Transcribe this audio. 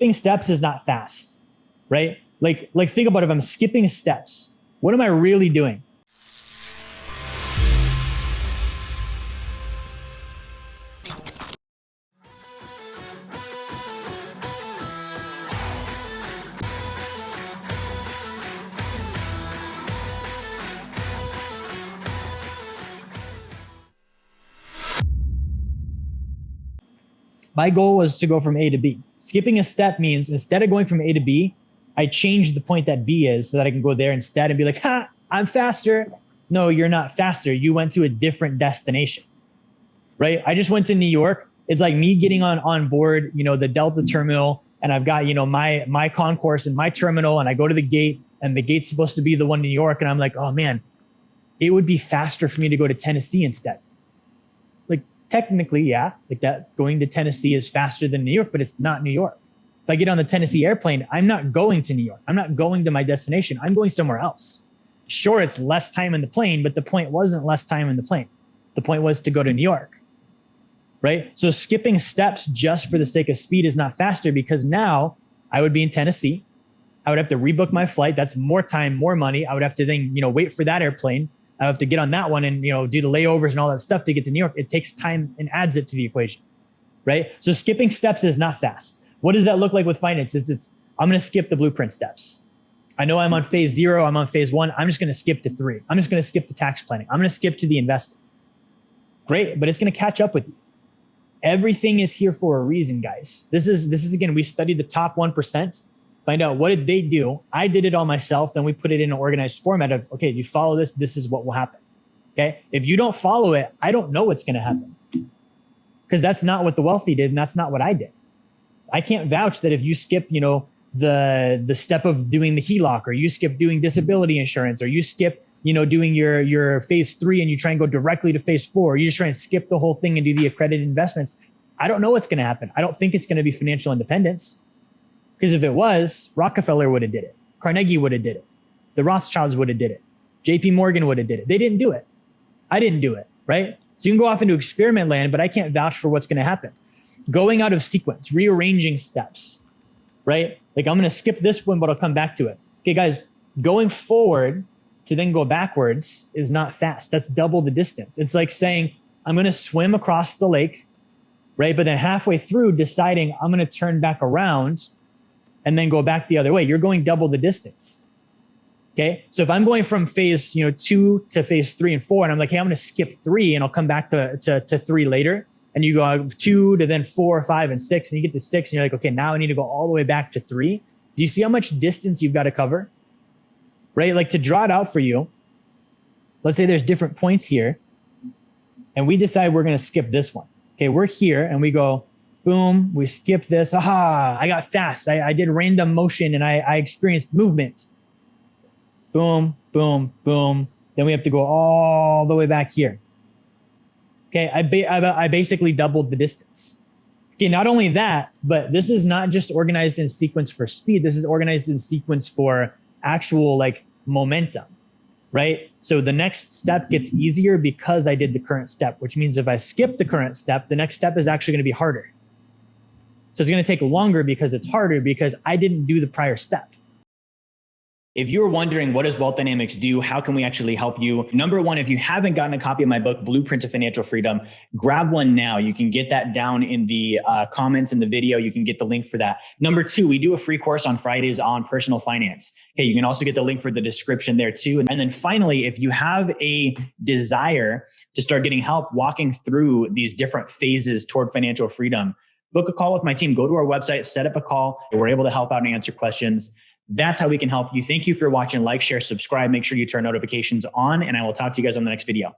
skipping steps is not fast, right? Like think about it. If I'm skipping steps, what am I really doing? My goal was to go from A to B. Skipping a step means instead of going from A to B, I changed the point that B is so that I can go there instead and be like, ha, I'm faster. No, you're not faster. You went to a different destination, right? I just went to New York. It's like me getting on board, the Delta terminal, and I've got, my concourse and my terminal, and I go to the gate, and the gate's supposed to be the one in New York. And I'm like, oh man, it would be faster for me to go to Tennessee instead. Technically, yeah, like that going to Tennessee is faster than New York, but it's not New York. If I get on the Tennessee airplane, I'm not going to New York. I'm not going to my destination. I'm going somewhere else. Sure, it's less time in the plane, but the point wasn't less time in the plane. The point was to go to New York, right? So skipping steps just for the sake of speed is not faster, because now I would be in Tennessee. I would have to rebook my flight. That's more time, more money. I would have to then, wait for that airplane. I have to get on that one and, do the layovers and all that stuff to get to New York. It takes time and adds it to the equation, right? So skipping steps is not fast. What does that look like with finance? I'm going to skip the blueprint steps. I know I'm on phase 0. I'm on phase 1. I'm just going to skip to 3. I'm just going to skip the tax planning. I'm going to skip to the investing. Great, but it's going to catch up with you. Everything is here for a reason, guys. This is again, we studied the top 1%. Find out what did they do. I did it all myself. Then we put it in an organized format of, okay, you follow this, this is what will happen. Okay. If you don't follow it, I don't know what's going to happen, because that's not what the wealthy did. And that's not what I did. I can't vouch that if you skip, the step of doing the HELOC, or you skip doing disability insurance, or you skip, doing your phase 3 and you try and go directly to phase 4, or you just try and skip the whole thing and do the accredited investments. I don't know what's going to happen. I don't think it's going to be financial independence. Because if it was, Rockefeller would have did it. Carnegie would have did it. The Rothschilds would have did it. JP Morgan would have did it. They didn't do it. I didn't do it, right? So you can go off into experiment land, but I can't vouch for what's going to happen. Going out of sequence, rearranging steps, right? Like I'm going to skip this one, but I'll come back to it. Okay, guys, going forward to then go backwards is not fast. That's double the distance. It's like saying, I'm going to swim across the lake, right? But then halfway through deciding I'm going to turn back around and then go back the other way. You're going double the distance. Okay. So if I'm going from phase 2 to phase 3 and 4, and I'm like, hey, I'm going to skip 3 and I'll come back to 3 later. And you go 2 to then 4, 5, and 6, and you get to 6, and you're like, okay, now I need to go all the way back to 3. Do you see how much distance you've got to cover? Right? Like to draw it out for you, let's say there's different points here, and we decide we're going to skip this one. Okay. We're here and we go, boom, we skip this. Aha, I got fast. I did random motion and I experienced movement. Boom, boom, boom. Then we have to go all the way back here. Okay, I basically doubled the distance. Okay, not only that, but this is not just organized in sequence for speed. This is organized in sequence for actual momentum, right? So the next step gets easier because I did the current step, which means if I skip the current step, the next step is actually going to be harder. So it's going to take longer because it's harder because I didn't do the prior step. If you're wondering, what does Wealth Dynamics do? How can we actually help you? Number one, if you haven't gotten a copy of my book, Blueprint to Financial Freedom, grab one now. You can get that down in the comments in the video. You can get the link for that. Number two, we do a free course on Fridays on personal finance. Okay, you can also get the link for the description there too. And then finally, if you have a desire to start getting help walking through these different phases toward financial freedom, book a call with my team. Go to our website, set up a call. We're able to help out and answer questions. That's how we can help you. Thank you for watching. Like, share, subscribe. Make sure you turn notifications on, and I will talk to you guys on the next video.